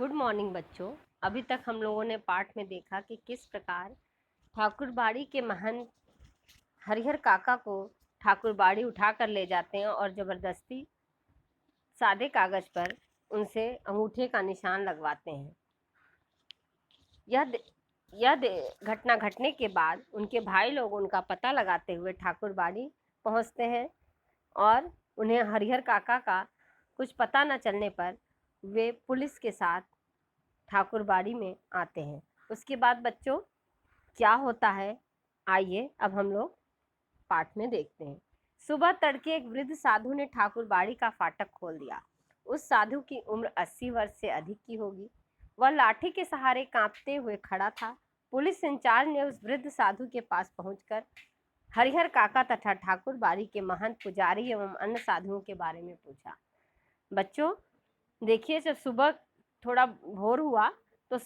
Good morning बच्चों। अभी तक हम लोगों ने पाठ में देखा कि किस प्रकार ठाकुरबाड़ी के महंत हरिहर काका को ठाकुरबाड़ी उठा कर ले जाते हैं और ज़बरदस्ती सादे कागज पर उनसे अंगूठे का निशान लगवाते हैं। यह घटना घटने के बाद उनके भाई लोग उनका पता लगाते हुए ठाकुरबाड़ी पहुंचते हैं और उन्हें हरिहर काका का कुछ पता न चलने पर वे पुलिस के साथ ठाकुरबाड़ी में आते हैं। उसके बाद बच्चों क्या होता है, आइए अब हम लोग पाठ में देखते हैं। सुबह तड़के एक वृद्ध साधु ने ठाकुरबाड़ी का फाटक खोल दिया। उस साधु की उम्र 80 वर्ष से अधिक की होगी। वह लाठी के सहारे कांपते हुए खड़ा था। पुलिस इंचार्ज ने उस वृद्ध साधु के पास पहुंचकर हरिहर काका तथा ठाकुरबाड़ी के महंत, पुजारी एवं अन्य साधुओं के बारे में पूछा। बच्चों देखिए, जब सुबह थोड़ा भोर हुआ तो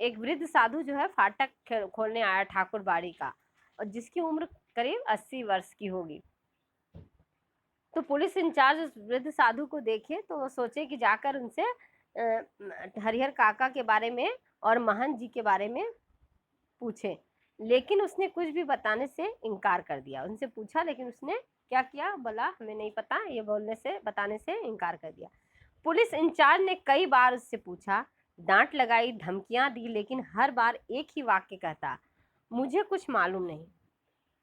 एक वृद्ध साधु जो है फाटक खोलने आया ठाकुरबाड़ी का, और जिसकी उम्र करीब 80 वर्ष की होगी। तो पुलिस इंचार्ज उस वृद्ध साधु को देखे तो वो सोचे कि जाकर उनसे हरिहर काका के बारे में और महंत जी के बारे में पूछे, लेकिन उसने कुछ भी बताने से इनकार कर दिया। उनसे पूछा लेकिन उसने क्या किया, बोला हमें नहीं पता, ये बताने से इनकार कर दिया। पुलिस इंचार्ज ने कई बार उससे पूछा, डांट लगाई, धमकियां दी, लेकिन हर बार एक ही वाक्य कहता, मुझे कुछ मालूम नहीं।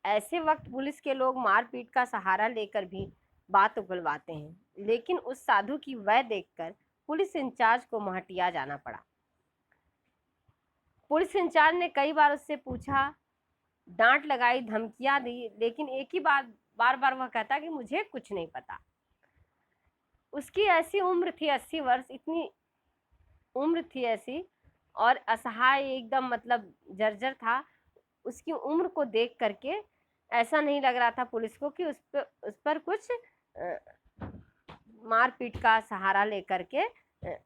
ऐसे वक्त पुलिस के लोग मारपीट का सहारा लेकर भी बात उगलवाते हैं, लेकिन उस साधु की वह देखकर पुलिस इंचार्ज को महटिया जाना पड़ा। पुलिस इंचार्ज ने कई बार उससे पूछा, डांट लगाई, धमकियां दी, लेकिन एक ही बार बार वह कहता कि मुझे कुछ नहीं पता। उसकी ऐसी उम्र थी, 80 वर्ष, इतनी उम्र थी ऐसी, और असहाय एकदम, मतलब जर्जर था। उसकी उम्र को देख करके ऐसा नहीं लग रहा था पुलिस को कि उस पर कुछ मारपीट का सहारा लेकर के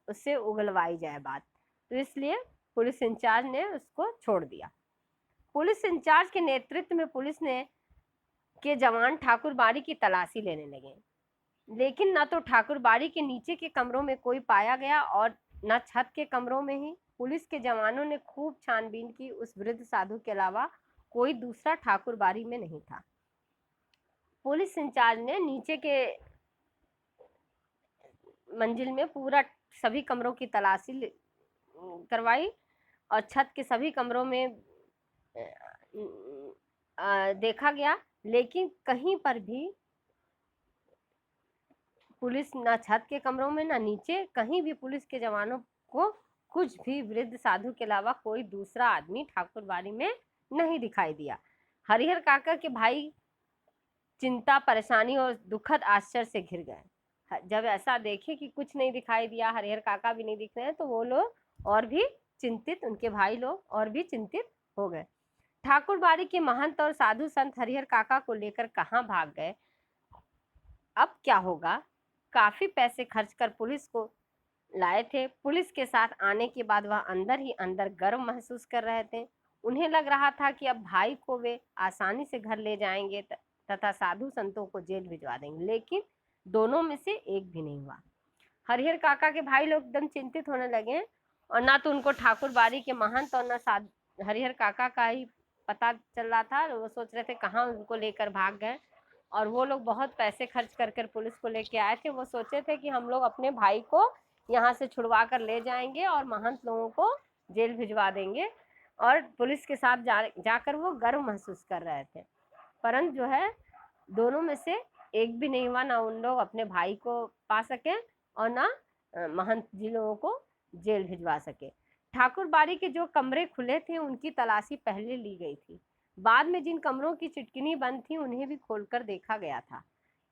उससे उगलवाई जाए बात। तो इसलिए पुलिस इंचार्ज ने उसको छोड़ दिया। पुलिस इंचार्ज के नेतृत्व में पुलिस के जवान ठाकुरबाड़ी की तलाशी लेने लगे, लेकिन न तो ठाकुरबाड़ी के नीचे के कमरों में कोई पाया गया और न छत के कमरों में ही। पुलिस के जवानों ने खूब छानबीन की, उस वृद्ध साधु के अलावा कोई दूसरा ठाकुरबाड़ी में नहीं था। पुलिस इंचार्ज ने नीचे के मंजिल में पूरा सभी कमरों की तलाशी करवाई और छत के सभी कमरों में देखा गया, लेकिन कहीं पर भी पुलिस, न छत के कमरों में न नीचे, कहीं भी पुलिस के जवानों को कुछ भी वृद्ध साधु के अलावा कोई दूसरा आदमी ठाकुरबाड़ी में नहीं दिखाई दिया। हरिहर काका के भाई चिंता, परेशानी और दुखद आश्चर्य से घिर गए। जब ऐसा देखे कि कुछ नहीं दिखाई दिया, हरिहर काका भी नहीं दिख रहे हैं, तो वो लोग और भी चिंतित, उनके भाई लोग और भी चिंतित हो गए। ठाकुरबाड़ी के महंत और साधु संत हरिहर काका को लेकर कहाँ भाग गए, अब क्या होगा। काफी पैसे खर्च कर पुलिस को लाए थे। पुलिस के साथ आने के बाद वह अंदर ही अंदर गर्व महसूस कर रहे थे। उन्हें लग रहा था कि अब भाई को वे आसानी से घर ले जाएंगे तथा साधु संतों को जेल भिजवा देंगे, लेकिन दोनों में से एक भी नहीं हुआ। हरिहर काका के भाई लोग एकदम चिंतित होने लगे, और ना तो उनको ठाकुरबाड़ी के महंत और ना हरिहर काका का ही पता चल रहा था। वो सोच रहे थे कहाँ उनको लेकर भाग गए, और वो लोग बहुत पैसे खर्च कर कर पुलिस को लेके आए थे। वो सोचे थे कि हम लोग अपने भाई को यहाँ से छुड़वा कर ले जाएंगे और महंत लोगों को जेल भिजवा देंगे, और पुलिस के साथ जाकर वो गर्व महसूस कर रहे थे। परंतु जो है, दोनों में से एक भी नहीं हुआ। ना उन लोग अपने भाई को पा सके और ना महंत जी लोगों को जेल भिजवा सके। ठाकुरबाड़ी के जो कमरे खुले थे उनकी तलाशी पहले ली गई थी। बाद में जिन कमरों की चिटकिनी बंद थी उन्हें भी खोलकर देखा गया था।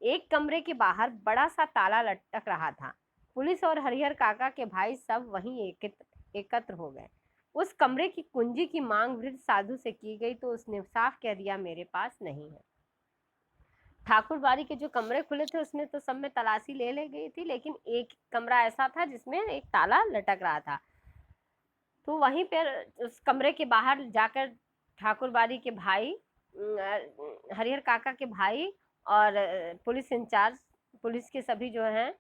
एक कमरे के बाहर बड़ा सा ताला लटक रहा था। पुलिस और हरिहर काका के भाई सब वहीं एकत्र हो गए। उस कमरे की कुंजी की मांग वृद्ध साधु से की गई तो उसने साफ कह दिया, मेरे पास नहीं है। ठाकुरबाड़ी के जो कमरे खुले थे उसमें तो सब में तलाशी ले गई थी, लेकिन एक कमरा ऐसा था जिसमें एक ताला लटक रहा था। तो वहीं पर उस कमरे के बाहर जाकर ठाकुरबाड़ी के भाई, हरिहर काका के भाई और पुलिस इंचार्ज, पुलिस के सभी जो हैं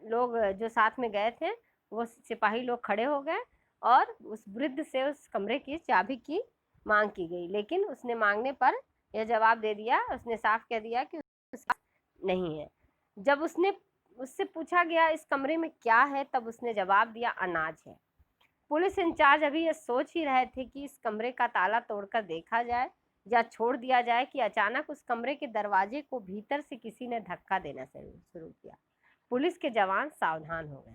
लोग जो साथ में गए थे, वो सिपाही लोग खड़े हो गए और उस वृद्ध से उस कमरे की चाबी की मांग की गई, लेकिन उसने मांगने पर यह जवाब दे दिया, उसने साफ कह दिया कि उसके पास नहीं है। जब उससे पूछा गया इस कमरे में क्या है, तब उसने जवाब दिया अनाज है। पुलिस इंचार्ज अभी ये सोच ही रहे थे कि इस कमरे का ताला तोड़कर देखा जाए या छोड़ दिया जाए कि अचानक उस कमरे के दरवाजे को भीतर से किसी ने धक्का देना शुरू किया। पुलिस के जवान सावधान हो गए।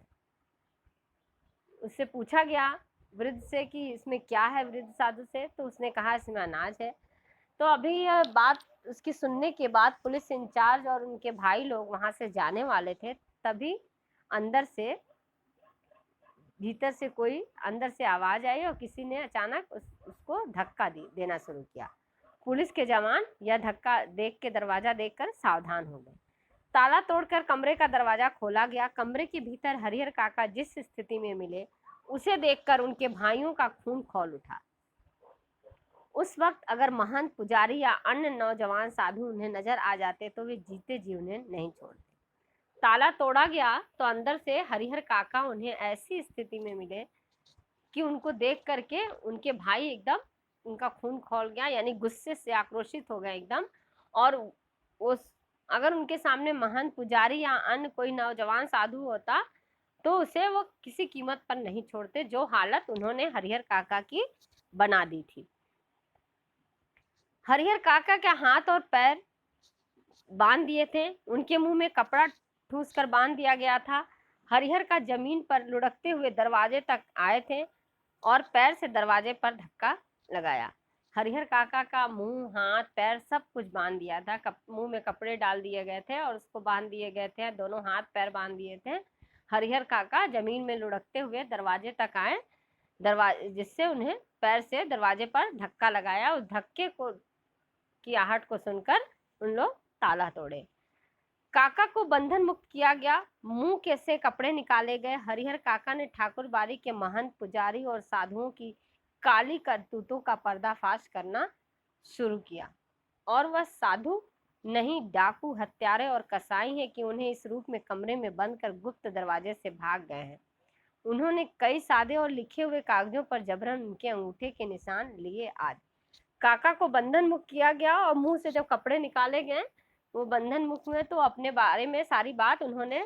उससे पूछा गया वृद्ध से कि इसमें क्या है, वृद्ध साधु से, तो उसने कहा इसमें अनाज है। तो अभी यह बात उसकी सुनने के बाद पुलिस इंचार्ज और उनके भाई लोग वहां से जाने वाले थे, तभी अंदर से भीतर से कोई अंदर से आवाज आई और किसी ने अचानक उसको धक्का देना शुरू किया। पुलिस के जवान यह धक्का देख के दरवाजा देखकर सावधान हो गए। ताला तोड़कर कमरे का दरवाजा खोला गया। कमरे के भीतर हरिहर काका जिस स्थिति में मिले उसे देखकर उनके भाइयों का खून खौल उठा। उस वक्त अगर महंत, पुजारी या अन्य नौजवान साधु उन्हें नजर आ जाते तो वे जीते जी उन्हें नहीं छोड़ते। ताला तोड़ा गया तो अंदर से हरिहर काका उन्हें ऐसी स्थिति में मिले कि उनको देख करके उनके भाई एकदम, उनका खून खौल गया, यानी गुस्से से आक्रोशित हो गए एकदम। और उस अगर उनके सामने महंत, पुजारी या अन्य कोई नौजवान साधु होता तो उसे वो किसी कीमत पर नहीं छोड़ते, जो हालत उन्होंने हरिहर काका की बना दी थी। हरिहर काका के हाथ और पैर बांध दिए थे, उनके मुंह में कपड़ा ठूस कर बांध दिया गया था। हरिहर का जमीन पर लुढ़कते हुए दरवाजे तक आए थे और पैर से दरवाजे पर धक्का लगाया। हरिहर काका का मुंह, हाथ, पैर सब कुछ बांध दिया था। मुंह में कपड़े डाल दिए गए थे और उसको बांध दिए गए थे, दोनों हाथ पैर बांध दिए थे। हरिहर काका जमीन में लुढ़कते हुए दरवाजे तक आए, जिससे उन्हें पैर से दरवाजे पर धक्का लगाया। उस धक्के को की आहट को सुनकर उन लोग ताला तोड़े। काका को बंधन मुक्त किया गया, मुंह के से कपड़े निकाले गए। हरिहर काका ने ठाकुर बाड़ी के महंत, पुजारी और साधुओं की काली करतूतों का पर्दाफाश करना शुरू किया। और वह साधु नहीं, डाकू, हत्यारे और कसाई हैं कि उन्हें इस रूप में कमरे में बंद कर गुप्त दरवाजे से भाग गए हैं। उन्होंने कई सादे और लिखे हुए कागजों पर जबरन उनके अंगूठे के निशान लिए। आज काका को बंधन मुक्त किया गया और मुंह से जब कपड़े निकाले गए, वो बंधन मुक्त हुए, तो अपने बारे में सारी बात उन्होंने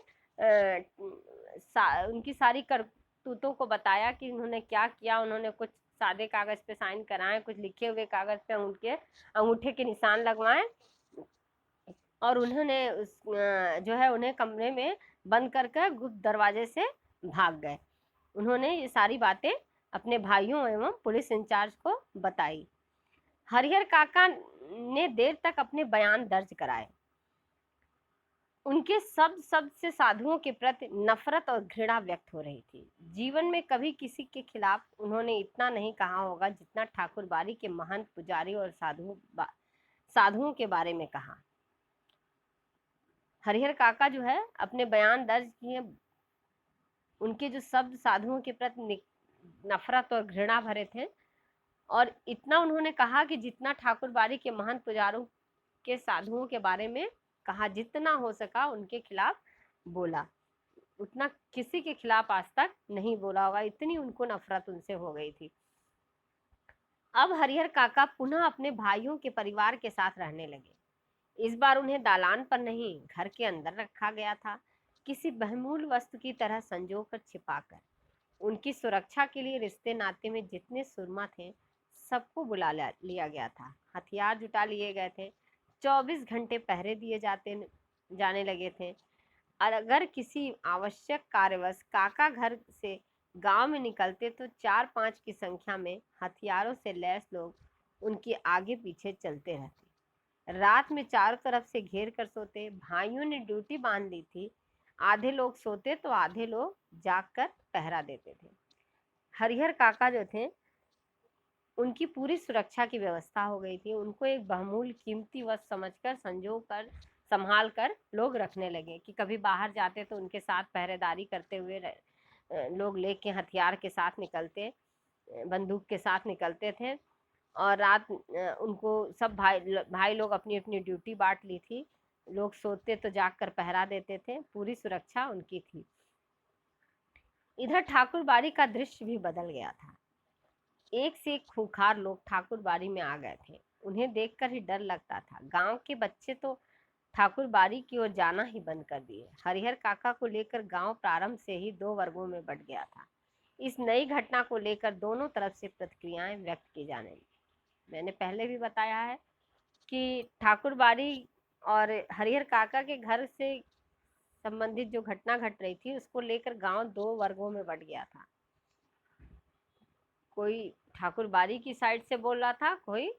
उनकी सारी करतूतों को बताया कि उन्होंने क्या किया। उन्होंने कुछ सादे कागज पे साइन कराए, कुछ लिखे हुए कागज पे उनके अंगूठे के निशान लगवाए और उन्होंने जो है उन्हें कमरे में बंद करके गुप्त दरवाजे से भाग गए। उन्होंने ये सारी बातें अपने भाइयों एवं पुलिस इंचार्ज को बताई। हरिहर काका ने देर तक अपने बयान दर्ज कराए। उनके शब्द से साधुओं के प्रति नफरत और घृणा व्यक्त हो रही थी। जीवन में कभी किसी के खिलाफ उन्होंने इतना नहीं कहा होगा जितना ठाकुर बाड़ी के महंत, पुजारी और साधुओं के बारे में कहा। हरिहर काका जो है अपने बयान दर्ज किए, उनके जो शब्द साधुओं के प्रति नफरत और घृणा भरे थे, और इतना उन्होंने कहा कि जितना ठाकुर बाड़ी के महंत, पुजारों के, साधुओं के बारे में कहा, जितना हो सका उनके खिलाफ बोला, उतना किसी के खिलाफ आज तक नहीं बोला होगा, इतनी उनको नफरत उनसे हो गई थी। अब हरिहर काका पुनः अपने भाइयों के परिवार के साथ रहने लगे। इस बार उन्हें दालान पर नहीं, घर के अंदर रखा गया था, किसी बहुमूल्य वस्तु की तरह संजोकर छिपाकर। उनकी सुरक्षा के लिए रिश्ते नाते में जितने सुरमा थे सबको बुला लिया गया था। हथियार जुटा लिए गए थे। 24 घंटे पहरे दिए जाने लगे थे। और अगर किसी आवश्यक कार्यवश काका घर से गांव में निकलते तो 4-5 की संख्या में हथियारों से लैस लोग उनके आगे पीछे चलते रहते। रात में चारों तरफ से घेर कर सोते। भाइयों ने ड्यूटी बांध ली थी, आधे लोग सोते तो आधे लोग जागकर पहरा देते थे। हरिहर काका जो थे, उनकी पूरी सुरक्षा की व्यवस्था हो गई थी। उनको एक बहुमूल्य कीमती वस्तु समझकर, संजो कर, संभाल कर लोग रखने लगे कि कभी बाहर जाते तो उनके साथ पहरेदारी करते हुए लोग लेके हथियार के साथ निकलते, बंदूक के साथ निकलते थे। और रात उनको सब भाई लोग अपनी अपनी ड्यूटी बांट ली थी। लोग सोते तो जाग कर पहरा देते थे, पूरी सुरक्षा उनकी थी। इधर ठाकुर बाड़ी का दृश्य भी बदल गया था। एक से एक खूंखार लोग ठाकुर बाड़ी में आ गए थे। उन्हें देखकर ही डर लगता था। गांव के बच्चे तो ठाकुर बाड़ी की ओर जाना ही बंद कर दिए। हरिहर काका को लेकर गांव प्रारंभ से ही दो वर्गों में बंट गया था। इस नई घटना को लेकर दोनों तरफ से प्रतिक्रियाएं व्यक्त की जाने लगी। मैंने पहले भी बताया है कि ठाकुर बाड़ी और हरिहर काका के घर से संबंधित जो घटना घट रही थी उसको लेकर गांव दो वर्गों में बंट गया था। कोई ठाकुर बाड़ी की साइड से बोल रहा था, कोई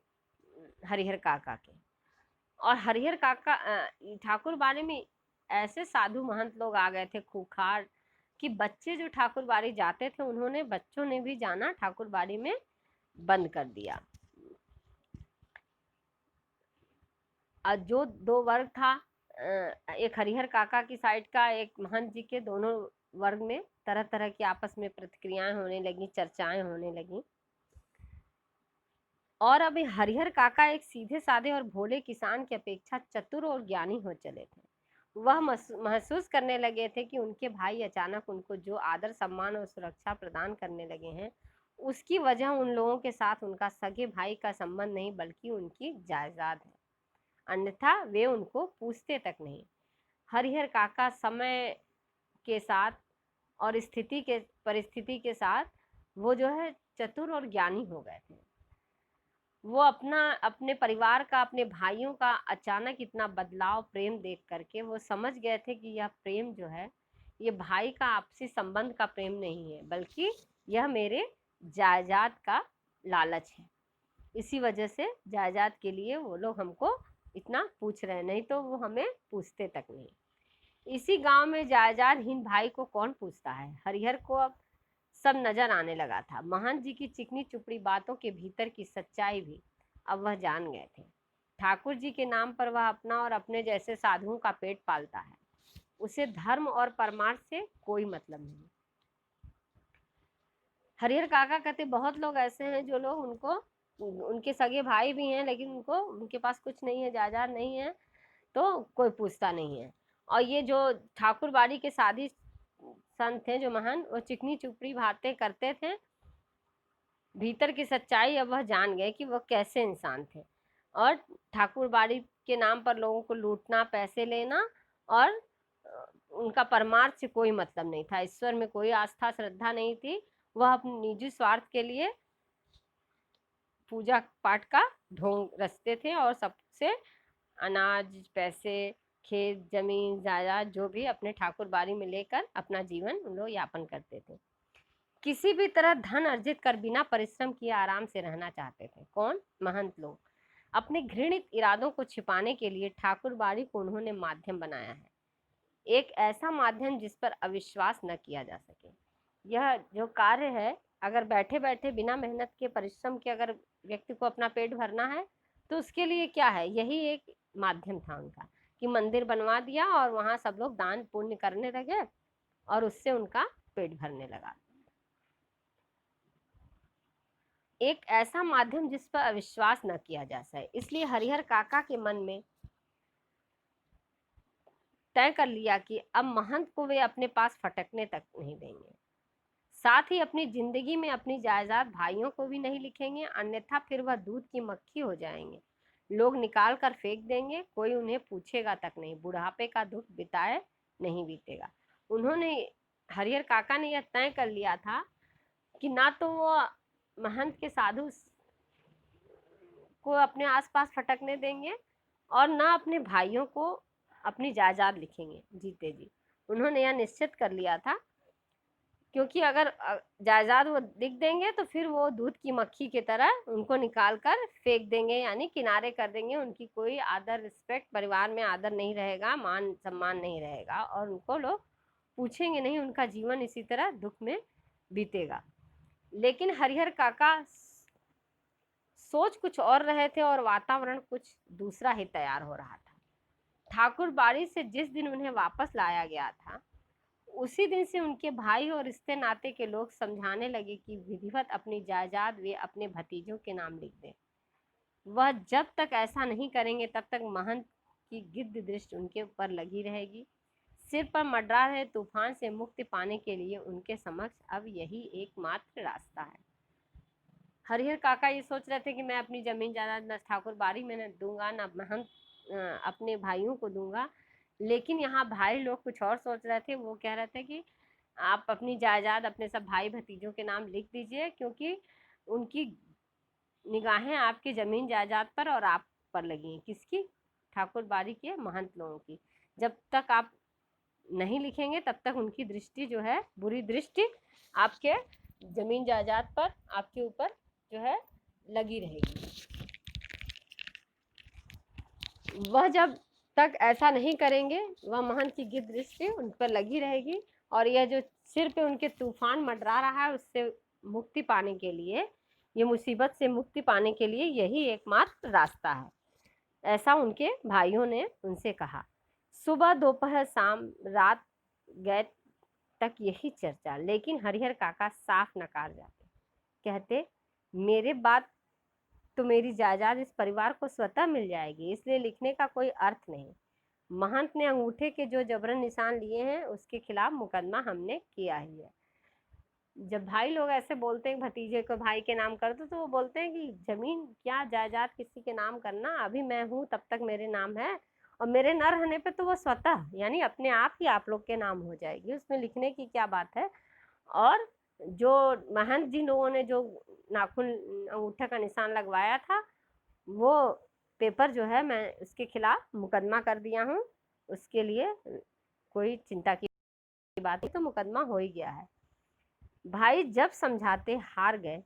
हरिहर काका के। और हरिहर काका ठाकुर बाड़ी में ऐसे साधु महंत लोग आ गए थे खूंखार कि बच्चे जो ठाकुर बाड़ी जाते थे उन्होंने बच्चों ने भी जाना ठाकुर बाड़ी में बंद कर दिया। जो दो वर्ग था, एक हरिहर काका की साइड का, एक महंत जी के, दोनों वर्ग में तरह तरह की आपस में प्रतिक्रियाएं होने लगी, चर्चाएं होने लगी। और अभी हरिहर काका एक सीधे साधे और भोले किसान की अपेक्षा चतुर और ज्ञानी हो चले थे। वह महसूस करने लगे थे कि उनके भाई अचानक उनको जो आदर सम्मान और सुरक्षा प्रदान करने लगे हैं उसकी वजह उन लोगों के साथ उनका सगे भाई का संबंध नहीं बल्कि उनकी जायदाद है, अन्यथा वे उनको पूछते तक नहीं। हरिहर काका समय के साथ और परिस्थिति के साथ वो जो है चतुर और ज्ञानी हो गए थे। वो अपने परिवार का, अपने भाइयों का अचानक इतना बदलाव प्रेम देख करके वो समझ गए थे कि यह प्रेम जो है ये भाई का आपसी संबंध का प्रेम नहीं है बल्कि यह मेरे जायदाद का लालच है। इसी वजह से जायदाद के लिए वो लोग हमको इतना पूछ रहे हैं, नहीं तो वो हमें पूछते तक नहीं। इसी गांव में जायदादहीन भाई को कौन पूछता है। हरिहर को अब सब नजर आने लगा था। महंत जी की चिकनी चुपड़ी बातों के भीतर की सच्चाई भी अब वह जान गए थे। ठाकुर जी के नाम पर वह अपना और अपने जैसे साधुओं का पेट पालता है। उसे धर्म और परमार्थ से कोई मतलब नहीं। हरिहर काका कहते बहुत लोग ऐसे हैं जो लोग उनको, उनके सगे भाई भी हैं लेकिन उनको, उनके पास कुछ नहीं है, जायदाद नहीं है, तो कोई पूछता नहीं है। और ये जो ठाकुर बाड़ी के साधी संत थे जो महान, वो चिकनी चुपड़ी बातें करते थे। भीतर की सच्चाई अब वह जान गए कि वह कैसे इंसान थे। और ठाकुर बाड़ी के नाम पर लोगों को लूटना, पैसे लेना, और उनका परमार्थ से कोई मतलब नहीं था। ईश्वर में कोई आस्था श्रद्धा नहीं थी। वह अपने निजी स्वार्थ के लिए पूजा पाठ का ढोंग रचते थे और सबसे अनाज, पैसे, खेत, जमीन, जायदाद जो भी अपने ठाकुर बाड़ी में लेकर अपना जीवन उन लोग यापन करते थे। किसी भी तरह धन अर्जित कर बिना परिश्रम किए आराम से रहना चाहते थे। कौन? महंत लोग। अपने घृणित इरादों को छिपाने के लिए ठाकुर बाड़ी को उन्होंने माध्यम बनाया है, एक ऐसा माध्यम जिस पर अविश्वास न किया जा सके। यह जो कार्य है, अगर बैठे बैठे बिना मेहनत के, परिश्रम के अगर व्यक्ति को अपना पेट भरना है तो उसके लिए क्या है, यही एक माध्यम था उनका कि मंदिर बनवा दिया और वहां सब लोग दान पुण्य करने लगे और उससे उनका पेट भरने लगा। एक ऐसा माध्यम जिस पर अविश्वास न किया जा सके। इसलिए हरिहर काका के मन में तय कर लिया कि अब महंत को वे अपने पास फटकने तक नहीं देंगे। साथ ही अपनी जिंदगी में अपनी जायदाद भाइयों को भी नहीं लिखेंगे, अन्यथा फिर वह दूध की मक्खी हो जाएंगे। लोग निकाल कर फेंक देंगे, कोई उन्हें पूछेगा तक नहीं। बुढ़ापे का दुख बिताए नहीं बीतेगा। उन्होंने, हरिहर काका ने यह तय कर लिया था कि ना तो वो महंत के साधु को अपने आसपास फटकने देंगे और ना अपने भाइयों को अपनी जायदाद लिखेंगे जीते जी। उन्होंने यह निश्चित कर लिया था, क्योंकि अगर जायदाद वो दिख देंगे तो फिर वो दूध की मक्खी की तरह उनको निकाल कर फेंक देंगे, यानी किनारे कर देंगे। उनकी कोई आदर, रिस्पेक्ट, परिवार में आदर नहीं रहेगा, मान सम्मान नहीं रहेगा और उनको लोग पूछेंगे नहीं। उनका जीवन इसी तरह दुख में बीतेगा। लेकिन हरिहर काका सोच कुछ और रहे थे और वातावरण कुछ दूसरा ही तैयार हो रहा था। ठाकुर बाड़ी से जिस दिन उन्हें वापस लाया गया था उसी दिन से उनके भाई और रिश्ते नाते के लोग समझाने लगे कि विधिवत अपनी जायदाद वे अपने भतीजों के नाम लिख दें। वह जब तक ऐसा नहीं करेंगे तब तक महंत की गिद्ध दृष्टि उनके ऊपर लगी रहेगी। सिर पर मंडरा रहे तूफान से मुक्ति पाने के लिए उनके समक्ष अब यही एकमात्र रास्ता है। हरिहर काका ये सोच रहे थे कि मैं अपनी जमीन जायदाद न ठाकुर बाड़ी में न दूंगा, न महंत अपने भाइयों को दूंगा। लेकिन यहाँ भाई लोग कुछ और सोच रहे थे। वो कह रहे थे कि आप अपनी जायदाद अपने सब भाई भतीजों के नाम लिख दीजिए, क्योंकि उनकी निगाहें आपकी जमीन जायदाद पर और आप पर लगी हैं। किसकी? ठाकुर बाड़ी के महंत लोगों की। जब तक आप नहीं लिखेंगे तब तक उनकी दृष्टि जो है, बुरी दृष्टि आपके जमीन जायदाद पर, आपके ऊपर जो है लगी रहेगी। वह जब तक ऐसा नहीं करेंगे, वह महंत की गिद्ध दृष्टि उन पर लगी रहेगी, और यह जो सिर पे उनके तूफान मंडरा रहा है, उससे मुक्ति पाने के लिए, ये मुसीबत से मुक्ति पाने के लिए यही एकमात्र रास्ता है। ऐसा उनके भाइयों ने उनसे कहा। सुबह दोपहर शाम रात गए तक यही चर्चा, लेकिन हरिहर काका साफ नकार जाते। कहते, मेरे बाद तो मेरी जायदाद इस परिवार को स्वतः मिल जाएगी, इसलिए लिखने का कोई अर्थ नहीं। महंत ने अंगूठे के जो जबरन निशान लिए हैं, उसके खिलाफ मुकदमा हमने किया ही है। जब भाई लोग ऐसे बोलते हैं भतीजे को भाई के नाम कर दो, तो वो बोलते हैं कि जमीन क्या जायदाद किसी के नाम करना, अभी मैं हूँ तब तक मेरे नाम है, और मेरे न रहने पे तो वो स्वतः यानी अपने आप ही आप लोग के नाम हो जाएगी, उसमें लिखने की क्या बात है। और जो महंत जी लोगों ने जो नाखून अंगूठे का निशान लगवाया था, वो पेपर जो है मैं उसके खिलाफ मुकदमा कर दिया हूँ। उसके लिए कोई चिंता की बात नहीं, तो मुकदमा हो ही गया है। भाई जब समझाते हार गए,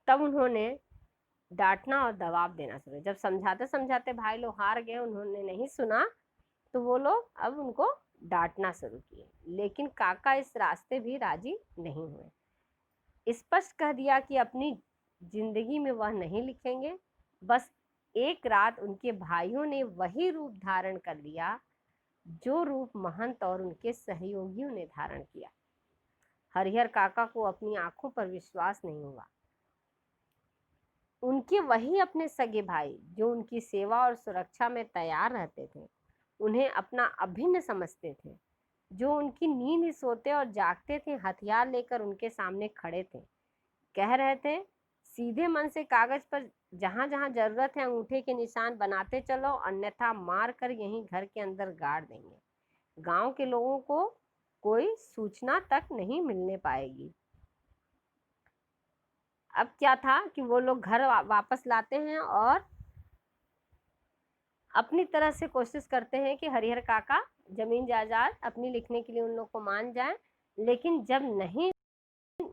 तब उन्होंने डांटना और दबाव देना शुरू। जब समझाते समझाते भाई लोग हार गए, उन्होंने नहीं सुना, तो वो लोग अब उनको डांटना शुरू किए। लेकिन काका इस रास्ते भी राजी नहीं हुए। स्पष्ट कह दिया कि अपनी जिंदगी में वह नहीं लिखेंगे। बस एक रात उनके भाइयों ने वही रूप धारण कर लिया जो रूप महंत और उनके सहयोगियों ने धारण किया। हरिहर काका को अपनी आंखों पर विश्वास नहीं हुआ। उनके वही अपने सगे भाई, जो उनकी सेवा और सुरक्षा में तैयार रहते थे, उन्हें अपना अभिन्न समझते थे, जो उनकी नींद सोते और जागते थे, हथियार लेकर उनके सामने खड़े थे। कह रहे थे, सीधे मन से कागज पर जहां जहां जरूरत है अंगूठे के निशान बनाते चलो, अन्यथा मार कर यहीं घर के अंदर गाड़ देंगे। गांव के लोगों को कोई सूचना तक नहीं मिलने पाएगी। अब क्या था कि वो लोग घर वापस लाते हैं और अपनी तरह से कोशिश करते हैं कि हरिहर काका जमीन जायदाद अपनी लिखने के लिए उन लोग को मान जाए। लेकिन जब नहीं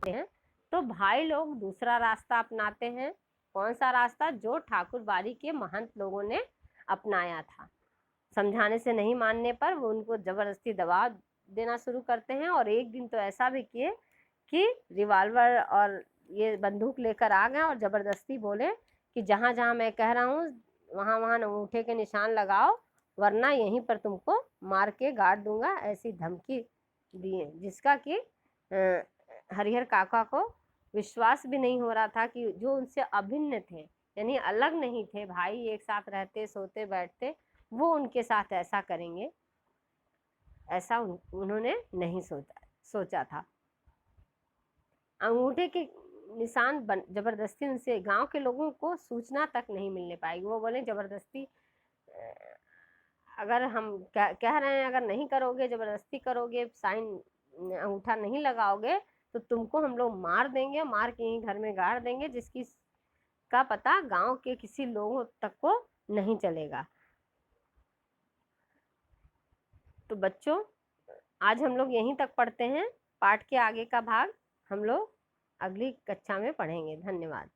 हैं, तो भाई लोग दूसरा रास्ता अपनाते हैं। कौन सा रास्ता? जो ठाकुर बाड़ी के महंत लोगों ने अपनाया था। समझाने से नहीं मानने पर वो उनको जबरदस्ती दबाव देना शुरू करते हैं, और एक दिन तो ऐसा भी किए कि रिवाल्वर और ये बंदूक लेकर आ गए और जबरदस्ती बोले कि जहाँ जहाँ मैं कह रहा हूँ वहाँ वहाँ अंगूठे के निशान लगाओ, वरना यहीं पर तुमको मार के गाड़ दूंगा। ऐसी धमकी दिए, जिसका कि हरिहर काका को विश्वास भी नहीं हो रहा था कि जो उनसे अभिन्न थे, यानी अलग नहीं थे, भाई एक साथ रहते सोते बैठते, वो उनके साथ ऐसा करेंगे, ऐसा उन्होंने नहीं सोचा था। अंगूठे के निशान जबरदस्ती उनसे गांव के लोगों को सूचना तक नहीं मिलने पाएगी। वो बोले जबरदस्ती अगर हम कह रहे हैं, अगर नहीं करोगे, जबरदस्ती करोगे, साइन अंगूठा नहीं लगाओगे, तो तुमको हम लोग मार देंगे, मार के ही घर में गाड़ देंगे, जिसकी का पता गांव के किसी लोगों तक को नहीं चलेगा। तो बच्चों, आज हम लोग यहीं तक पढ़ते हैं। पाठ के आगे का भाग हम लोग अगली कक्षा में पढ़ेंगे। धन्यवाद।